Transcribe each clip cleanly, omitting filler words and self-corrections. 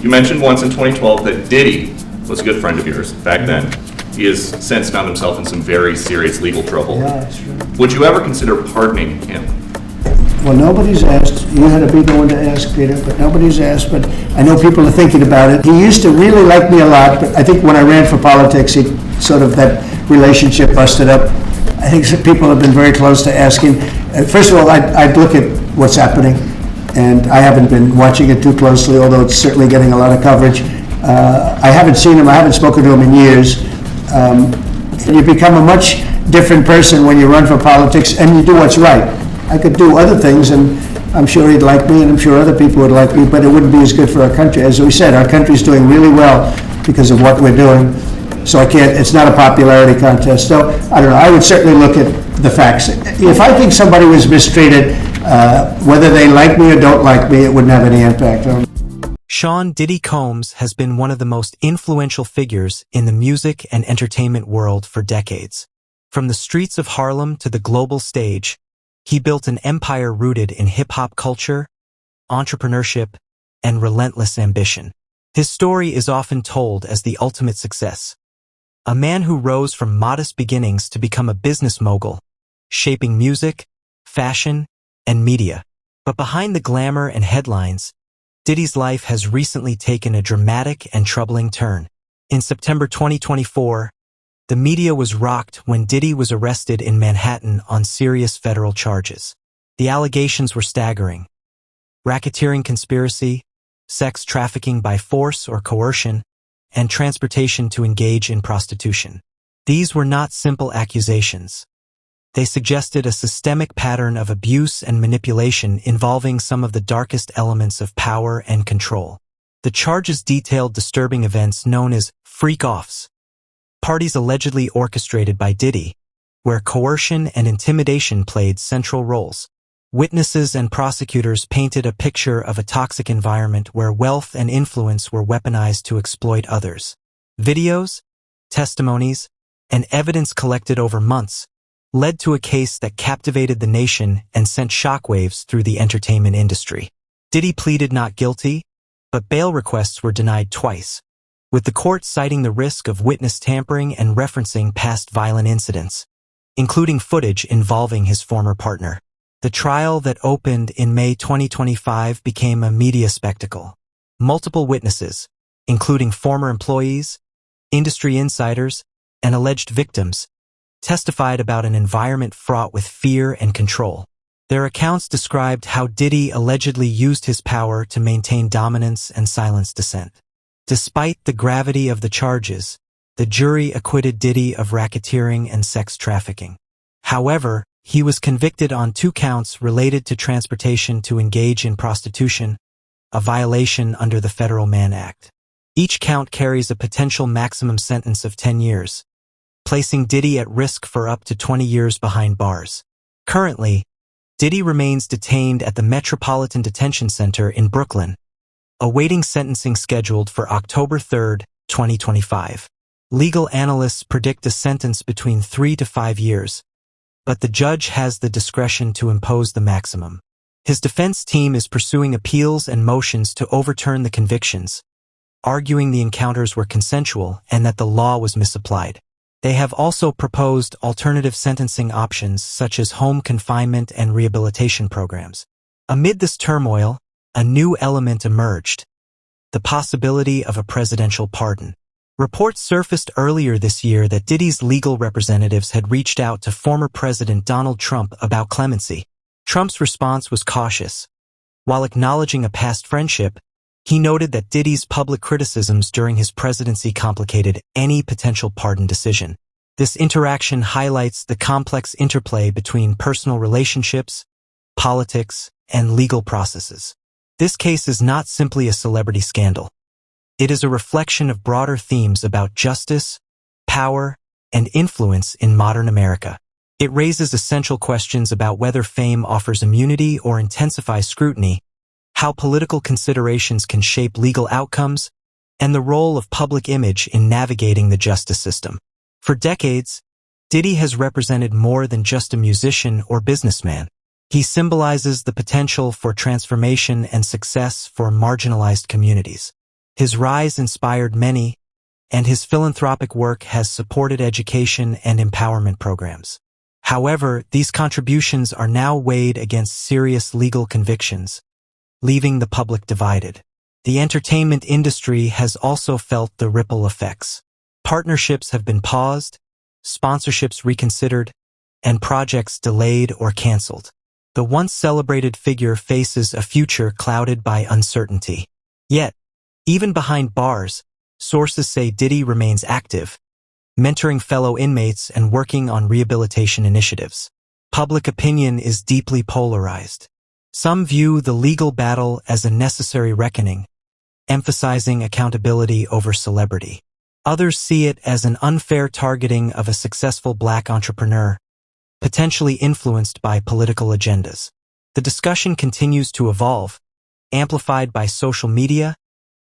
You mentioned once in 2012 that Diddy was a good friend of yours back then. He has since found himself in some very serious legal trouble. Yeah, that's true. Would you ever consider pardoning him? Well, nobody's asked. You had to be the one to ask, Peter, but nobody's asked. But I know people are thinking about it. He used to really like me a lot, but I think when I ran for politics, he sort of, that relationship busted up. I think some people have been very close to asking. First of all, I'd look at what's happening, and I haven't been watching it too closely, although it's certainly getting a lot of coverage. I haven't seen him. I haven't spoken to him in years. You become a much different person when you run for politics and you do what's right. I could do other things, and I'm sure he'd like me, and I'm sure other people would like me, but it wouldn't be as good for our country. As we said, our country's doing really well because of what we're doing. So it's not a popularity contest. So, I don't know, I would certainly look at the facts. If I think somebody was mistreated, whether they like me or don't like me, it wouldn't have any impact on me. Sean Diddy Combs has been one of the most influential figures in the music and entertainment world for decades. From the streets of Harlem to the global stage, he built an empire rooted in hip-hop culture, entrepreneurship, and relentless ambition. His story is often told as the ultimate success. A man who rose from modest beginnings to become a business mogul, shaping music, fashion, and media. But behind the glamour and headlines, Diddy's life has recently taken a dramatic and troubling turn. In September 2024, the media was rocked when Diddy was arrested in Manhattan on serious federal charges. The allegations were staggering: racketeering conspiracy, sex trafficking by force or coercion, and transportation to engage in prostitution. These were not simple accusations. They suggested a systemic pattern of abuse and manipulation involving some of the darkest elements of power and control. The charges detailed disturbing events known as freak-offs, parties allegedly orchestrated by Diddy, where coercion and intimidation played central roles. Witnesses and prosecutors painted a picture of a toxic environment where wealth and influence were weaponized to exploit others. Videos, testimonies, and evidence collected over months led to a case that captivated the nation and sent shockwaves through the entertainment industry. Diddy pleaded not guilty, but bail requests were denied twice, with the court citing the risk of witness tampering and referencing past violent incidents, including footage involving his former partner. The trial that opened in May 2025 became a media spectacle. Multiple witnesses, including former employees, industry insiders, and alleged victims, testified about an environment fraught with fear and control. Their accounts described how Diddy allegedly used his power to maintain dominance and silence dissent. Despite the gravity of the charges, the jury acquitted Diddy of racketeering and sex trafficking. However, he was convicted on 2 counts related to transportation to engage in prostitution, a violation under the Federal Mann Act. Each count carries a potential maximum sentence of 10 years, placing Diddy at risk for up to 20 years behind bars. Currently, Diddy remains detained at the Metropolitan Detention Center in Brooklyn, awaiting sentencing scheduled for October 3, 2025. Legal analysts predict a sentence between 3 to 5 years, but the judge has the discretion to impose the maximum. His defense team is pursuing appeals and motions to overturn the convictions, arguing the encounters were consensual and that the law was misapplied. They have also proposed alternative sentencing options such as home confinement and rehabilitation programs. Amid this turmoil, a new element emerged: the possibility of a presidential pardon. Reports surfaced earlier this year that Diddy's legal representatives had reached out to former President Donald Trump about clemency. Trump's response was cautious. While acknowledging a past friendship, he noted that Diddy's public criticisms during his presidency complicated any potential pardon decision. This interaction highlights the complex interplay between personal relationships, politics, and legal processes. This case is not simply a celebrity scandal. It is a reflection of broader themes about justice, power, and influence in modern America. It raises essential questions about whether fame offers immunity or intensifies scrutiny, how political considerations can shape legal outcomes, and the role of public image in navigating the justice system. For decades, Diddy has represented more than just a musician or businessman. He symbolizes the potential for transformation and success for marginalized communities. His rise inspired many, and his philanthropic work has supported education and empowerment programs. However, these contributions are now weighed against serious legal convictions, leaving the public divided. The entertainment industry has also felt the ripple effects. Partnerships have been paused, sponsorships reconsidered, and projects delayed or canceled. The once celebrated figure faces a future clouded by uncertainty. Yet, even behind bars, sources say Diddy remains active, mentoring fellow inmates and working on rehabilitation initiatives. Public opinion is deeply polarized. Some view the legal battle as a necessary reckoning, emphasizing accountability over celebrity. Others see it as an unfair targeting of a successful black entrepreneur, potentially influenced by political agendas. The discussion continues to evolve, amplified by social media,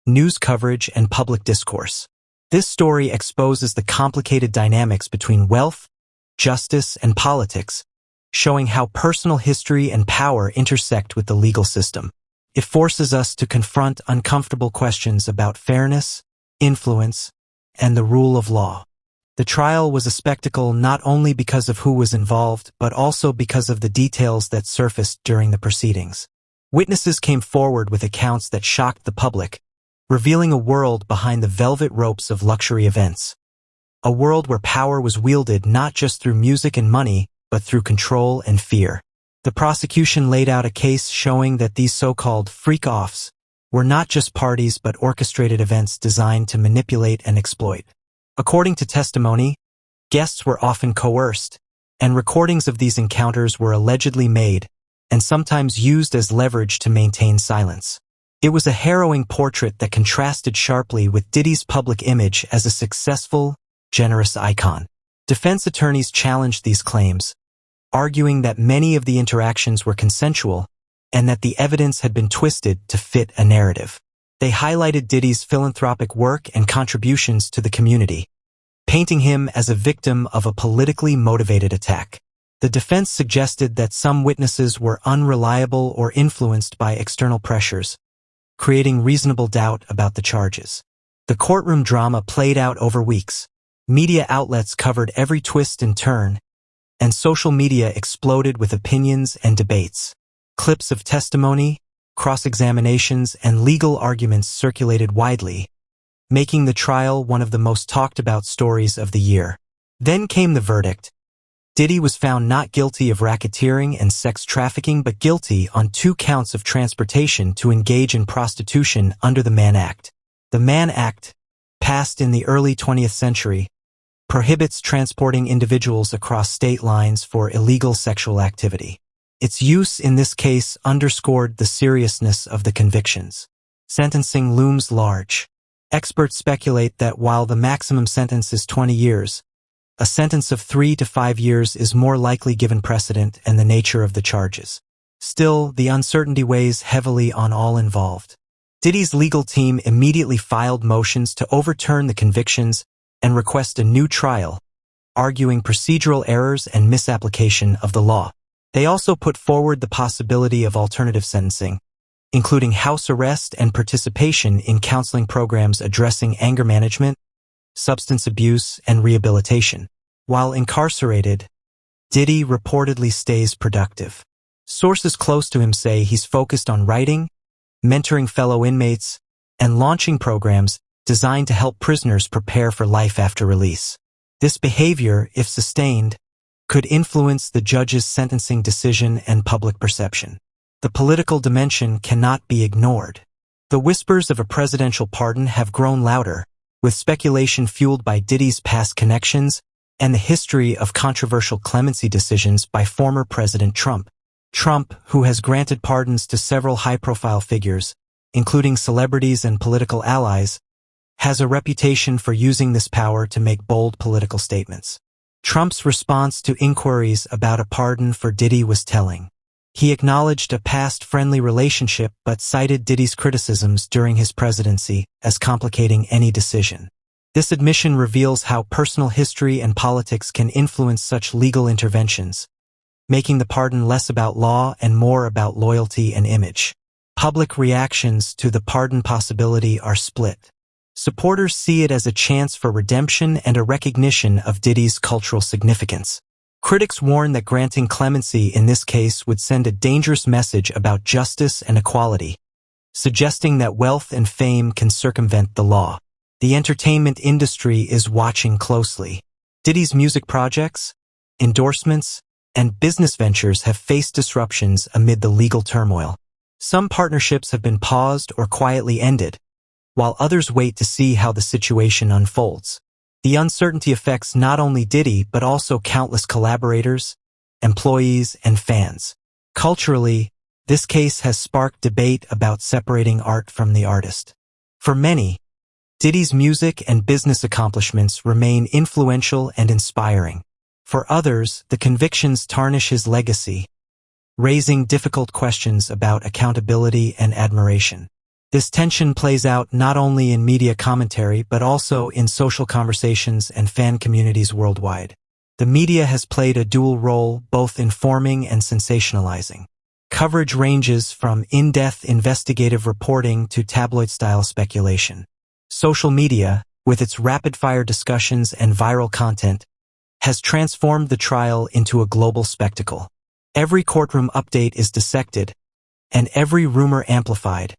news coverage, and public discourse. This story exposes the complicated dynamics between wealth, justice, and politics, showing how personal history and power intersect with the legal system. It forces us to confront uncomfortable questions about fairness, influence, and the rule of law. The trial was a spectacle not only because of who was involved, but also because of the details that surfaced during the proceedings. Witnesses came forward with accounts that shocked the public, revealing a world behind the velvet ropes of luxury events. A world where power was wielded not just through music and money, but through control and fear. The prosecution laid out a case showing that these so-called freak-offs were not just parties but orchestrated events designed to manipulate and exploit. According to testimony, guests were often coerced, and recordings of these encounters were allegedly made and sometimes used as leverage to maintain silence. It was a harrowing portrait that contrasted sharply with Diddy's public image as a successful, generous icon. Defense attorneys challenged these claims, arguing that many of the interactions were consensual and that the evidence had been twisted to fit a narrative. They highlighted Diddy's philanthropic work and contributions to the community, painting him as a victim of a politically motivated attack. The defense suggested that some witnesses were unreliable or influenced by external pressures, creating reasonable doubt about the charges. The courtroom drama played out over weeks. Media outlets covered every twist and turn, and social media exploded with opinions and debates. Clips of testimony, cross-examinations, and legal arguments circulated widely, making the trial one of the most talked-about stories of the year. Then came the verdict. Diddy was found not guilty of racketeering and sex trafficking but guilty on 2 counts of transportation to engage in prostitution under the Mann Act. The Mann Act, passed in the early 20th century, prohibits transporting individuals across state lines for illegal sexual activity. Its use in this case underscored the seriousness of the convictions. Sentencing looms large. Experts speculate that while the maximum sentence is 20 years, a sentence of 3 to 5 years is more likely given precedent and the nature of the charges. Still, the uncertainty weighs heavily on all involved. Diddy's legal team immediately filed motions to overturn the convictions and request a new trial, arguing procedural errors and misapplication of the law. They also put forward the possibility of alternative sentencing, including house arrest and participation in counseling programs addressing anger management, substance abuse, and rehabilitation. While incarcerated, Diddy reportedly stays productive. Sources close to him say he's focused on writing, mentoring fellow inmates, and launching programs designed to help prisoners prepare for life after release. This behavior, if sustained, could influence the judge's sentencing decision and public perception. The political dimension cannot be ignored. The whispers of a presidential pardon have grown louder, with speculation fueled by Diddy's past connections and the history of controversial clemency decisions by former President Trump. Trump, who has granted pardons to several high-profile figures, including celebrities and political allies, has a reputation for using this power to make bold political statements. Trump's response to inquiries about a pardon for Diddy was telling. He acknowledged a past friendly relationship but cited Diddy's criticisms during his presidency as complicating any decision. This admission reveals how personal history and politics can influence such legal interventions, making the pardon less about law and more about loyalty and image. public reactions to the pardon possibility are split. Supporters see it as a chance for redemption and a recognition of Diddy's cultural significance. Critics warn that granting clemency in this case would send a dangerous message about justice and equality, suggesting that wealth and fame can circumvent the law. The entertainment industry is watching closely. Diddy's music projects, endorsements, and business ventures have faced disruptions amid the legal turmoil. Some partnerships have been paused or quietly ended, while others wait to see how the situation unfolds. The uncertainty affects not only Diddy but also countless collaborators, employees, and fans. Culturally, this case has sparked debate about separating art from the artist. For many, Diddy's music and business accomplishments remain influential and inspiring. For others, the convictions tarnish his legacy, raising difficult questions about accountability and admiration. This tension plays out not only in media commentary but also in social conversations and fan communities worldwide. The media has played a dual role, both informing and sensationalizing. Coverage ranges from in-depth investigative reporting to tabloid-style speculation. Social media, with its rapid-fire discussions and viral content, has transformed the trial into a global spectacle. Every courtroom update is dissected, and every rumor amplified,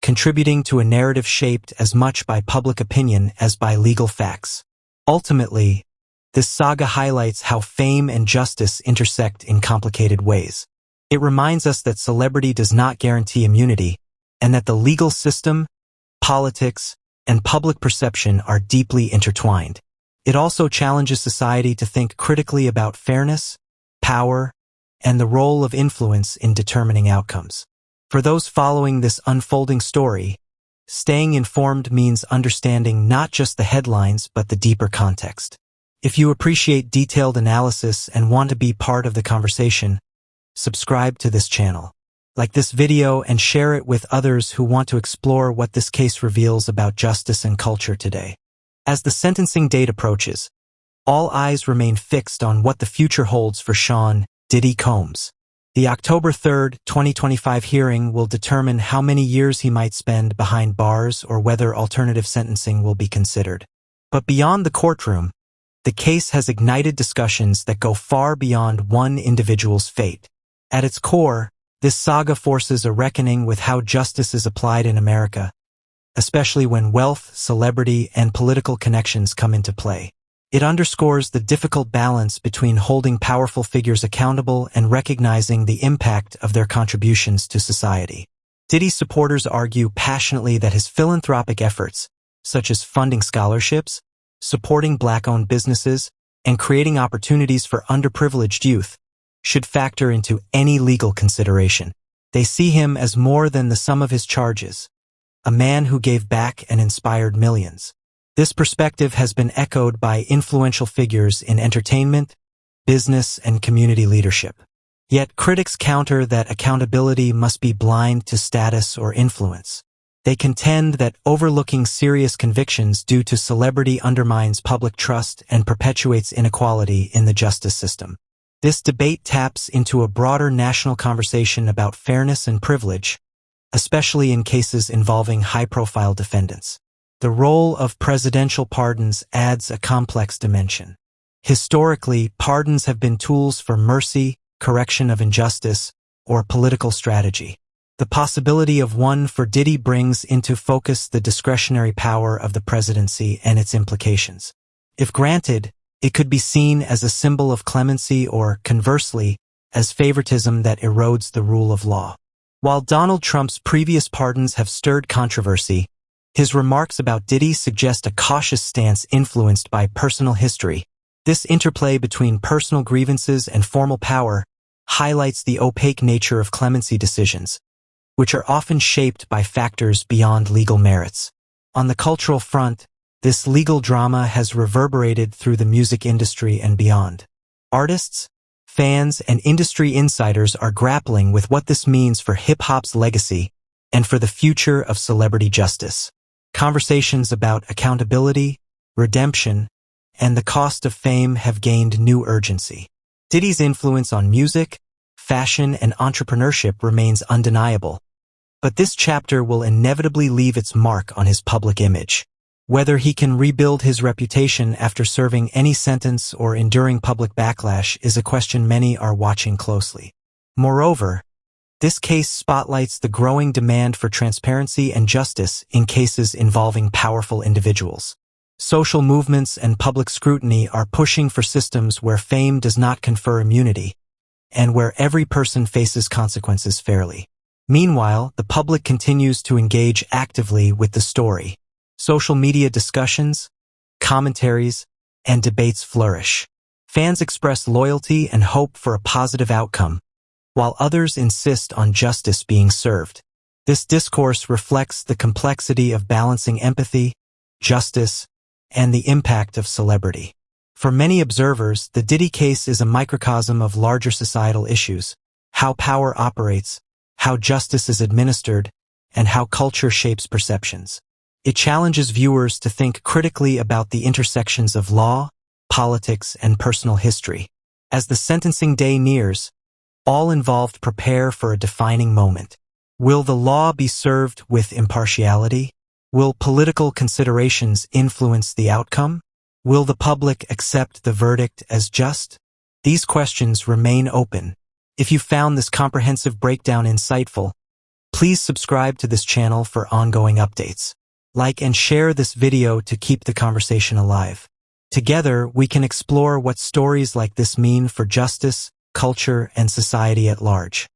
contributing to a narrative shaped as much by public opinion as by legal facts. Ultimately, this saga highlights how fame and justice intersect in complicated ways. It reminds us that celebrity does not guarantee immunity, and that the legal system, politics, and public perception are deeply intertwined. It also challenges society to think critically about fairness, power, and the role of influence in determining outcomes. For those following this unfolding story, staying informed means understanding not just the headlines but the deeper context. If you appreciate detailed analysis and want to be part of the conversation, subscribe to this channel. Like this video and share it with others who want to explore what this case reveals about justice and culture today. As the sentencing date approaches, all eyes remain fixed on what the future holds for Sean Diddy Combs. The October 3, 2025 hearing will determine how many years he might spend behind bars or whether alternative sentencing will be considered. But beyond the courtroom, the case has ignited discussions that go far beyond one individual's fate. At its core, this saga forces a reckoning with how justice is applied in America, especially when wealth, celebrity, and political connections come into play. It underscores the difficult balance between holding powerful figures accountable and recognizing the impact of their contributions to society. Diddy's supporters argue passionately that his philanthropic efforts, such as funding scholarships, supporting Black-owned businesses, and creating opportunities for underprivileged youth, should factor into any legal consideration. They see him as more than the sum of his charges, a man who gave back and inspired millions. This perspective has been echoed by influential figures in entertainment, business, and community leadership. Yet critics counter that accountability must be blind to status or influence. They contend that overlooking serious convictions due to celebrity undermines public trust and perpetuates inequality in the justice system. This debate taps into a broader national conversation about fairness and privilege, especially in cases involving high-profile defendants. The role of presidential pardons adds a complex dimension. Historically, pardons have been tools for mercy, correction of injustice, or political strategy. The possibility of one for Diddy brings into focus the discretionary power of the presidency and its implications. If granted, it could be seen as a symbol of clemency or, conversely, as favoritism that erodes the rule of law. While Donald Trump's previous pardons have stirred controversy, his remarks about Diddy suggest a cautious stance influenced by personal history. This interplay between personal grievances and formal power highlights the opaque nature of clemency decisions, which are often shaped by factors beyond legal merits. On the cultural front, this legal drama has reverberated through the music industry and beyond. Artists, fans, and industry insiders are grappling with what this means for hip-hop's legacy and for the future of celebrity justice. Conversations about accountability, redemption, and the cost of fame have gained new urgency. Diddy's influence on music, fashion, and entrepreneurship remains undeniable, But this chapter will inevitably leave its mark on his public image. Whether he can rebuild his reputation after serving any sentence or enduring public backlash is a question many are watching closely. Moreover, this case spotlights the growing demand for transparency and justice in cases involving powerful individuals. Social movements and public scrutiny are pushing for systems where fame does not confer immunity, and where every person faces consequences fairly. Meanwhile, the public continues to engage actively with the story. Social media discussions, commentaries, and debates flourish. Fans express loyalty and hope for a positive outcome, while others insist on justice being served. This discourse reflects the complexity of balancing empathy, justice, and the impact of celebrity. For many observers, the Diddy case is a microcosm of larger societal issues: how power operates, how justice is administered, and how culture shapes perceptions. It challenges viewers to think critically about the intersections of law, politics, and personal history. As the sentencing day nears, all involved prepare for a defining moment. Will the law be served with impartiality? Will political considerations influence the outcome? Will the public accept the verdict as just? These questions remain open. If you found this comprehensive breakdown insightful, please subscribe to this channel for ongoing updates. Like and share this video to keep the conversation alive. Together, we can explore what stories like this mean for justice, culture, and society at large.